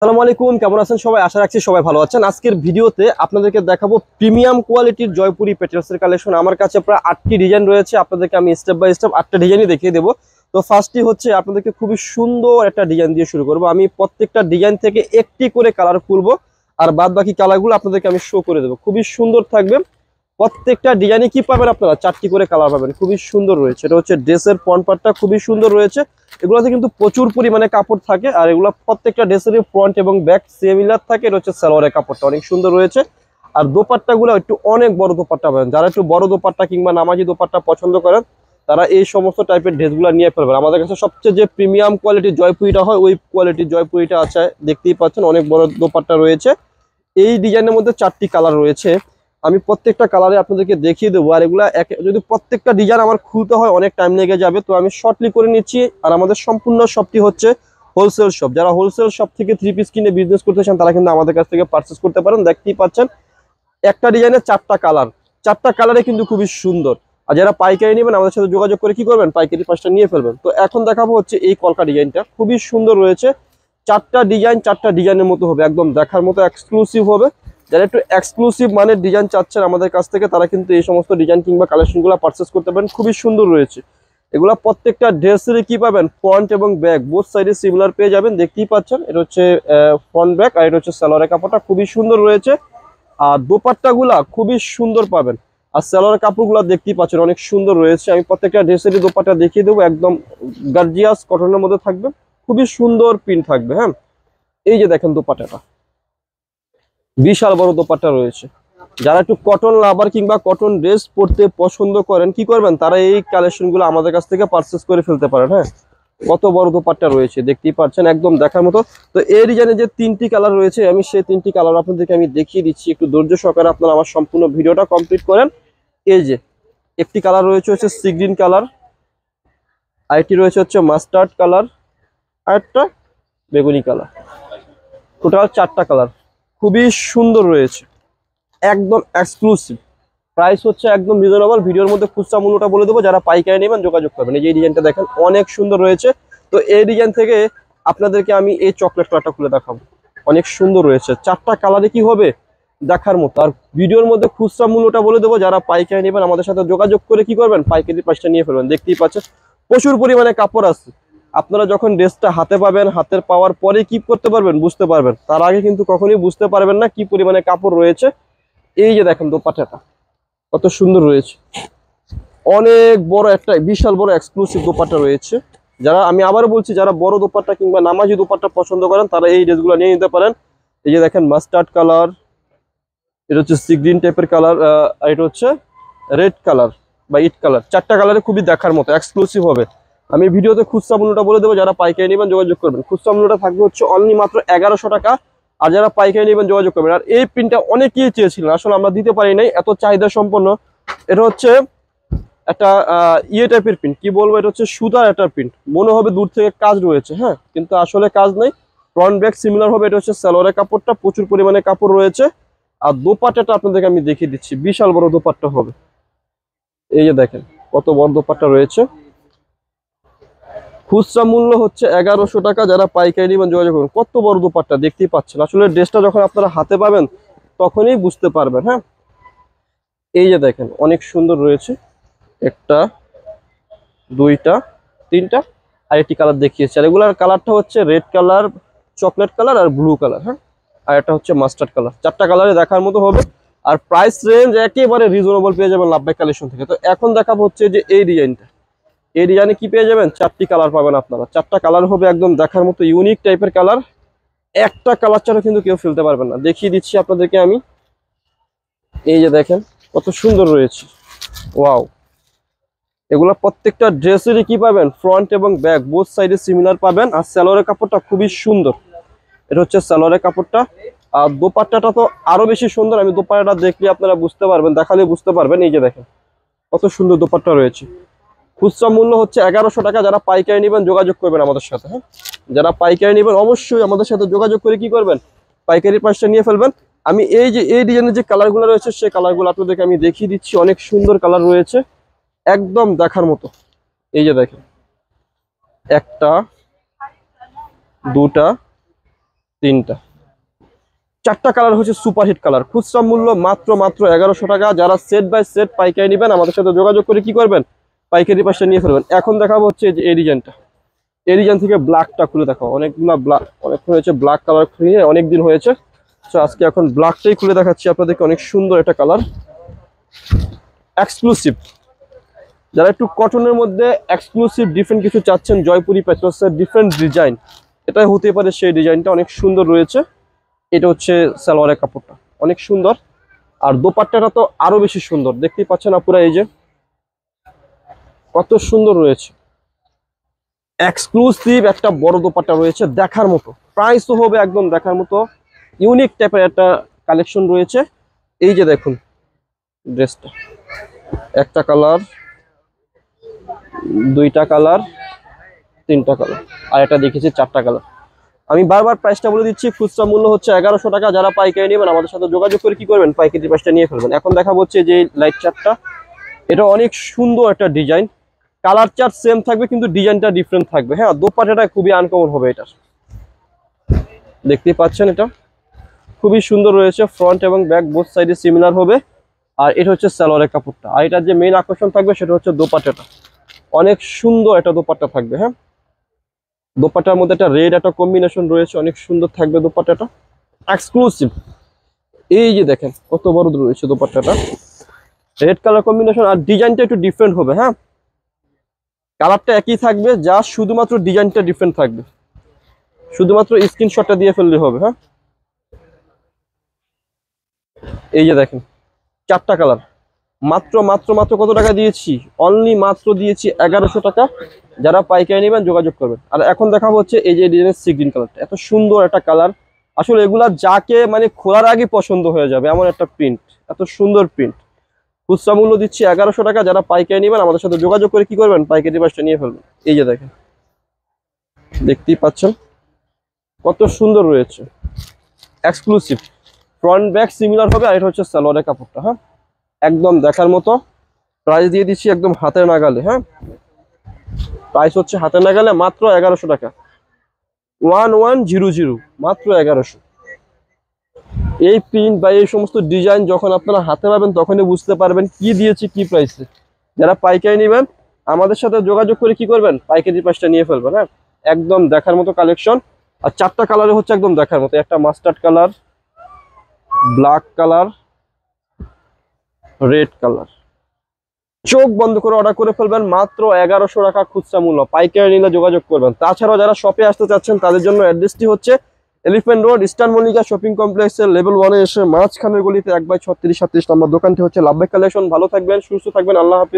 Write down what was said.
আসসালামু আলাইকুম, কেমন আছেন সবাই? আশা রাখছি সবাই ভালো আছেন। আজকের ভিডিওতে আপনাদেরকে দেখাবো প্রিমিয়াম কোয়ালিটির জয়পুরি পেটেলসের কালেকশন। আমার কাছে প্রায় 8টি ডিজাইন রয়েছে, আপনাদেরকে আমি স্টেপ বাই স্টেপ 8টা ডিজাইনই দেখিয়ে দেবো। তো ফার্স্টই হচ্ছে আপনাদেরকে খুবই সুন্দর একটা ডিজাইন দিয়ে শুরু করবো। আমি প্রত্যেকটা ডিজাইন থেকে একটি করে কালার খুলবো, আর বাদ বাকি কালারগুলো আপনাদেরকে আমি শো করে দেবো। খুবই সুন্দর থাকবে। প্রত্যেকটা ডিজাইনে কি পাবেন আপনারা? 4টি করে কালার পাবেন, খুবই সুন্দর রয়েছে। এটা হচ্ছে ড্রেসের ফ্রন্ট পার্টটা খুবই সুন্দর রয়েছে। এগুলোতে কিন্তু প্রচুর পরিমাণে কাপড় থাকে, আর এগুলো প্রত্যেকটা ড্রেসেরই ফ্রন্ট এবং ব্যাক সিমিলার থাকে। এটা হচ্ছে সালোয়ারের কাপড়টা অনেক সুন্দর রয়েছে। আর দোপাট্টাগুলো একটু অনেক বড় দোপাট্টা পাবেন। যারা একটু বড় দোপাট্টা কিংবা নামাজি দোপাট্টা পছন্দ করেন তারা এই সমস্ত টাইপের ড্রেসগুলো নিয়ে ফেলবেন। আমাদের কাছে সবচেয়ে যে প্রিমিয়াম কোয়ালিটির জয়পুরিটা হয়, ওই কোয়ালিটির জয়পুরিটা আছে। দেখতেই পাচ্ছেন অনেক বড় দোপাট্টা রয়েছে। এই ডিজাইনের মধ্যে 4টি কালার রয়েছে। আমি প্রত্যেকটা কালারে আপনাদেরকে দেখিয়ে দেবো। আর এগুলা যদি প্রত্যেকটা ডিজাইন আমার খুলতে হয় অনেক টাইম লেগে যাবে, তো আমি শর্টলি করে নিচ্ছি। আর আমাদের সম্পূর্ণ শপটি হচ্ছে হোলসেল শপ। যারা হোলসেল শপ থেকে 3 পিস কিনে বিজনেস করতে চান তারা কিন্তু আমাদের কাছ থেকে পারচেস করতে পারেন। দেখতেই পাচ্ছেন একটা ডিজাইনের 4টা কালার, 4টা কালারে কিন্তু খুবই সুন্দর। আর যারা পাইকারি নেবেন আমাদের সাথে যোগাযোগ করে কি করবেন, পাইকারি পাঁচটা নিয়ে ফেলবেন। তো এখন দেখাবো হচ্ছে এই কলকা ডিজাইনটা, খুবই সুন্দর রয়েছে। 4টা ডিজাইন 4টা ডিজাইনের মতো হবে, একদম দেখার মতো এক্সক্লুসিভ হবে। যারা একটু এক্সক্লুসিভ মানের ডিজাইন চাচ্ছেন আমাদের কাছ থেকে তারা কিন্তু এই সমস্ত ডিজাইন কিংবা কালেকশনগুলো পারচেস করতে পারেন। খুবই সুন্দর রয়েছে এগুলা। প্রত্যেকটা ড্রেসের কি পাবেন, ফ্রন্ট এবং ব্যাক বোথ সাইডে সিমিলার পেয়ে যাবেন। দেখতেই পাচ্ছেন এটা হচ্ছে ফ্রন্ট ব্যাক, আর এটা হচ্ছে সালোয়ারের কাপড়টা খুবই সুন্দর রয়েছে। আর দোপাট্টাগুলা খুবই সুন্দর পাবেন। আর সালোয়ারের কাপড়গুলো দেখতেই পাচ্ছেন অনেক সুন্দর রয়েছে। আমি প্রত্যেকটা ড্রেসেরই দোপাট্টা দেখিয়ে দেবো, একদম গর্জিয়াস কটনের মধ্যে থাকবে, খুবই সুন্দর প্রিন্ট থাকবে। হ্যাঁ, এই যে দেখেন দোপাট্টাটা, বিশাল বড় দোপাট্টা রয়েছে। যারা একটু কটন লাভার কিংবা কটন ড্রেস পরতে পছন্দ করেন কি করবেন, তারা এই কালেকশনগুলো আমাদের কাছ থেকে পারচেস করে ফেলতে পারেন। হ্যাঁ, কত বড় দোপাট্টা রয়েছে দেখতেই পাচ্ছেন, একদম দেখার মতো। তো এই ডিজাইনে যে 3টি কালার রয়েছে, আমি সেই 3টি কালার আপনাদেরকে আমি দেখিয়ে দিচ্ছি। একটু ধৈর্য সহকারে আপনারা আমার সম্পূর্ণ ভিডিওটা কমপ্লিট করেন। এই যে একটি কালার রয়েছে হচ্ছে সি গ্রিন কালার, আরেকটি রয়েছে হচ্ছে মাস্টার্ড কালার, আরেকটা বেগুনি কালার। টোটাল 4টা কালার, খুবই সুন্দর রয়েছে, একদম এক্সক্লুসিভ। প্রাইস হচ্ছে একদম রিজনেবল। ভিডিওর মধ্যে খুচরা মূল্যটা বলে দেবো, যারা পাইকারি নেবেন যোগাযোগ করবেন। এই যে ডিজাইনটা দেখেন অনেক সুন্দর রয়েছে। তো এই ডিজাইন থেকে আপনাদেরকে আমি এই চকলেট কালারটা খুলে দেখাবো, অনেক সুন্দর রয়েছে। 4টা কালারে কি হবে দেখার মতো। আর ভিডিওর মধ্যে খুচরা মূল্যটা বলে দেবো, যারা পাইকারি নেবেন আমাদের সাথে যোগাযোগ করে কি করবেন, পাইকারি প্রাইসটা নিয়ে ফেলবেন। দেখতেই পাচ্ছেন প্রচুর পরিমাণে কাপড় আছে। আপনারা যখন ড্রেসটা হাতে পাবেন, হাতের পাওয়ার পরে কি করতে পারবেন, বুঝতে পারবেন। তার আগে কিন্তু কখনোই বুঝতে পারবেন না কি পরিমাণে কাপড় রয়েছে। এই যে দেখেন দোপাট্টাটা কত সুন্দর রয়েছে, অনেক বড় একটা বিশাল বড় এক্সক্লুসিভ দোপাট্টা রয়েছে। যারা, আমি আবার বলছি, যারা বড় দোপাট্টা কিংবা নামাজি দোপাট্টা পছন্দ করেন তারা এই ড্রেসগুলো নিয়ে নিতে পারেন। এই যে দেখেন মাস্টার্ড কালার, এটা হচ্ছে সি গ্রিন টাইপের কালার, আর এটা হচ্ছে রেড কালার বা ইট কালার। 4টা কালারে খুবই দেখার মতো এক্সক্লুসিভ হবে। আমি ভিডিওতে খুচরা মূল্যটা বলে দেবো, যারা পাইকারি নেবেন যোগাযোগ করবেন। খুচরা মূল্যটা থাকবে হচ্ছে অনলি মাত্র 1100 টাকা। আর যারা পাইকারি নেবেন যোগাযোগ করবেন। আর এই প্রিন্টটা অনেকেই চেয়েছিলেন, আসলে আমরা দিতে পারি নাই, এত চাহিদা সম্পন্ন। এটা হচ্ছে একটা ইয়ে টাইপের প্রিন্ট, কি বলবো, এটা হচ্ছে সুতার একটা প্রিন্ট। মনে হবে দূর থেকে কাজ রয়েছে, হ্যাঁ, কিন্তু আসলে কাজ নেই। ফ্রন্ট ব্যাক সিমিলার হবে। এটা হচ্ছে সালোয়ারের কাপড়টা, প্রচুর পরিমাণে কাপড় রয়েছে। আর দোপাট্টাটা আপনাদেরকে আমি দেখিয়ে দিচ্ছি, বিশাল বড় দোপাট্টা হবে। এই যে দেখেন কত বড় দোপাট্টা রয়েছে। খুচরা মূল্য হচ্ছে 1100 টাকা। যারা পাইকারি নেবেন যোগাযোগ করুন। কত বড় দোপাট্টা দেখতেই পাচ্ছেন। আসলে ড্রেসটা যখন আপনারা হাতে পাবেন তখনই বুঝতে পারবেন। হ্যাঁ, এই যে দেখেন অনেক সুন্দর রয়েছে। একটা, দুইটা, তিনটা, আর একটি কালার দেখিয়েছি। আর এগুলার কালারটা হচ্ছে রেড কালার, চকলেট কালার আর ব্লু কালার। হ্যাঁ, আর এটা হচ্ছে মাস্টার্ড কালার। 4টা কালারে দেখার মতো হবে। আর প্রাইস রেঞ্জ একেবারে রিজনেবল পেয়ে যাবেন লাভবাই কালেকশন থেকে। তো এখন দেখাবো হচ্ছে যে এই ডিজাইনটা। এই ডিজাইনে কি পেয়ে যাবেন, 4টি কালার পাবেন আপনারা। 4টা কালার হবে একদম দেখার মতো ইউনিক টাইপের কালার। একটা কালার ছাড়া কিন্তু কেউ ফেলতে পারবেন না। দেখিয়ে দিচ্ছি আপনাদেরকে আমি। এই যে দেখেন কত সুন্দর রয়েছে, ওয়াও। এগুলো প্রত্যেকটা ড্রেসেরই কি পাবেন, ফ্রন্ট এবং ব্যাক বোথ সাইডে সিমিলার পাবেন। আর সালোয়ারের কাপড়টা খুবই সুন্দর। এটা হচ্ছে সালোয়ারের কাপড়টা। আর দোপাট্টাটা তো আরো বেশি সুন্দর। আমি দোপাট্টাটা দেখলে আপনারা বুঝতে পারবেন, দেখালে বুঝতে পারবেন। এই যে দেখেন কত সুন্দর দোপাট্টা রয়েছে। খুচরা মূল্য হচ্ছে 1100 টাকা। যারা পাইকারি নেবেন যোগাযোগ করবেন আমাদের সাথে। হ্যাঁ, যারা পাইকারি নেবেন অবশ্যই আমাদের সাথে যোগাযোগ করে কি করবেন, পাইকারি প্রাইসটা নিয়ে ফেলবেন। আমি এই যে এই ডিজাইনের যে কালারগুলো রয়েছে সেই কালারগুলো আপনাদেরকে আমি দেখিয়ে দিচ্ছি। অনেক সুন্দর কালার রয়েছে, একদম দেখার মতো। এই যে দেখেন একটা, দুটা, তিনটা, চারটা কালার হচ্ছে সুপারহিট কালার। খুচরা মূল্য মাত্র 1100 টাকা। যারা সেট বাই সেট পাইকারি নেবেন আমাদের সাথে যোগাযোগ করে কি করবেন, পাইকারি পাশে নিয়ে ফেলবেন। এখন দেখাবো হচ্ছে যে এই ডিজাইনটা, এই ডিজাইন থেকে ব্ল্যাকটা খুলে দেখাবো। অনেকগুলো ব্ল্যাক, অনেকক্ষণ হয়েছে ব্ল্যাক কালার খুলে, অনেকদিন হয়েছে। তো আজকে এখন ব্ল্যাকটাই খুলে দেখাচ্ছি আপনাদেরকে। অনেক সুন্দর একটা কালার, এক্সক্লুসিভ। যারা একটু কটনের মধ্যে এক্সক্লুসিভ ডিফারেন্ট কিছু চাচ্ছেন, জয়পুরি প্যাট্রোসের ডিফারেন্ট ডিজাইন, এটাই হতে পারে সেই ডিজাইনটা। অনেক সুন্দর রয়েছে। এটা হচ্ছে সালোয়ারের কাপড়টা, অনেক সুন্দর। আর দোপাট্টাটা তো আরো বেশি সুন্দর, দেখতেই পাচ্ছেন আপনারা, এই যে কত সুন্দর রয়েছে। এক্সক্লুসিভ একটা বড় দোপাট্টা রয়েছে, দেখার মতো। প্রাইসও হবে একদম দেখার মতো। ইউনিক টাইপের একটা কালেকশন রয়েছে। এই যে দেখুন ড্রেসটা, একটা কালার, দুইটা কালার, তিনটা কালার, আর এটা দেখেছি চারটা কালার। আমি বারবার প্রাইসটা বলে দিচ্ছি, খুচরা মূল্য হচ্ছে 1100 টাকা। যারা পাইকারি নেবেন আমাদের সাথে যোগাযোগ করে কি করবেন, পাইকারি প্রাইসটা নিয়ে ফেলবেন। এখন দেখা হচ্ছে যে লাইট চার্টটা, এটা অনেক সুন্দর একটা ডিজাইন। কালার চার্ট সেম থাকবে কিন্তু ডিজাইনটা ডিফারেন্ট থাকবে। হ্যাঁ, দোপাট্টাটা খুবই আনকমন হবে এটার, দেখতেই পাচ্ছেন। এটা খুবই সুন্দর রয়েছে, ফ্রন্ট এবং ব্যাক বোথ সাইডে সিমিলার হবে। আর এটা হচ্ছে সালোয়ারের কাপড়টা। আর এটার যে মেইন আকর্ষণ থাকবে সেটা হচ্ছে দোপাট্টাটা, অনেক সুন্দর একটা দোপাট্টা থাকবে। হ্যাঁ, দোপাট্টার মধ্যে একটা রেড একটা কম্বিনেশন রয়েছে, অনেক সুন্দর থাকবে দোপাট্টাটা, এক্সক্লুসিভ। এই যে দেখেন কত বড় রয়েছে দোপাট্টাটা, রেড কালার কম্বিনেশন। আর ডিজাইনটা একটু ডিফারেন্ট হবে। হ্যাঁ, কালারটা একই থাকবে, যা শুধুমাত্র ডিজাইনটা ডিফারেন্ট থাকবে। শুধুমাত্র স্ক্রিনশটটা দিয়ে ফেললে হবে। হ্যাঁ, এই যে দেখেন চারটা কালার, মাত্র মাত্র মাত্র কত টাকা দিয়েছি, অনলি মাত্র দিয়েছি 1100 টাকা। যারা পাইকারি নেবেন যোগাযোগ করবেন। আর এখন দেখাবো হচ্ছে এই যে ডিজাইনের সি গ্রিন কালারটা, এত সুন্দর একটা কালার। আসলে এগুলা যাকে মানে খোলার আগে পছন্দ হয়ে যাবে এমন একটা প্রিন্ট, এত সুন্দর প্রিন্ট। খুচরা মূল্য দিচ্ছি 1100 টাকা। যারা পাইকারি নেবেন আমাদের সাথে যোগাযোগ করে কি করবেন, পাইকারি প্রাইসটা নিয়ে ফেলবেন। এই যে দেখেন, দেখতেই পাচ্ছেন কত সুন্দর রয়েছে, এক্সক্লুসিভ। ফ্রন্ট ব্যাক সিমিলার হবে। আর এটা হচ্ছে সালোয়ারের কাপড়টা। হ্যাঁ, একদম দেখার মতো। প্রাইস দিয়ে দিচ্ছি একদম হাতের নাগালে। হ্যাঁ, প্রাইস হচ্ছে হাতের নাগালে, মাত্র 1100 টাকা। 1100, মাত্র 1100। এই প্রিন্ট বা এই সমস্ত ডিজাইন যখন আপনারা হাতে পাবেন তখনই বুঝতে পারবেন কি দিয়েছি কি প্রাইসে। যারা পাইকারি নেবেন আমাদের সাথে যোগাযোগ করে কি করবেন, পাইকারি প্রাইসটা নিয়ে ফেলবেন। হ্যাঁ, একদম দেখার মতো কালেকশন। আর চারটা কালারে হচ্ছে একদম দেখার মতো, একটা mustard colour, black colour, red colour. চোখ বন্ধ করে অর্ডার করে ফেলবেন, মাত্র 1100 টাকা খুচরা মূল্য। পাইকারি নিলে যোগাযোগ করবেন। তাছাড়াও যারা শপে আসতে চাচ্ছেন তাদের জন্য অ্যাড্রেসটি হচ্ছে elephant road, eastern Mallika shopping কমপ্লেক্সের লেভেল 1-এ এসে মাঝখানের গলিতে 1/36-37 নম্বর দোকানটি হচ্ছে লাভবাই কালেকশন। ভালো থাকবেন, সুস্থ থাকবেন, আল্লাহ হাফিজ।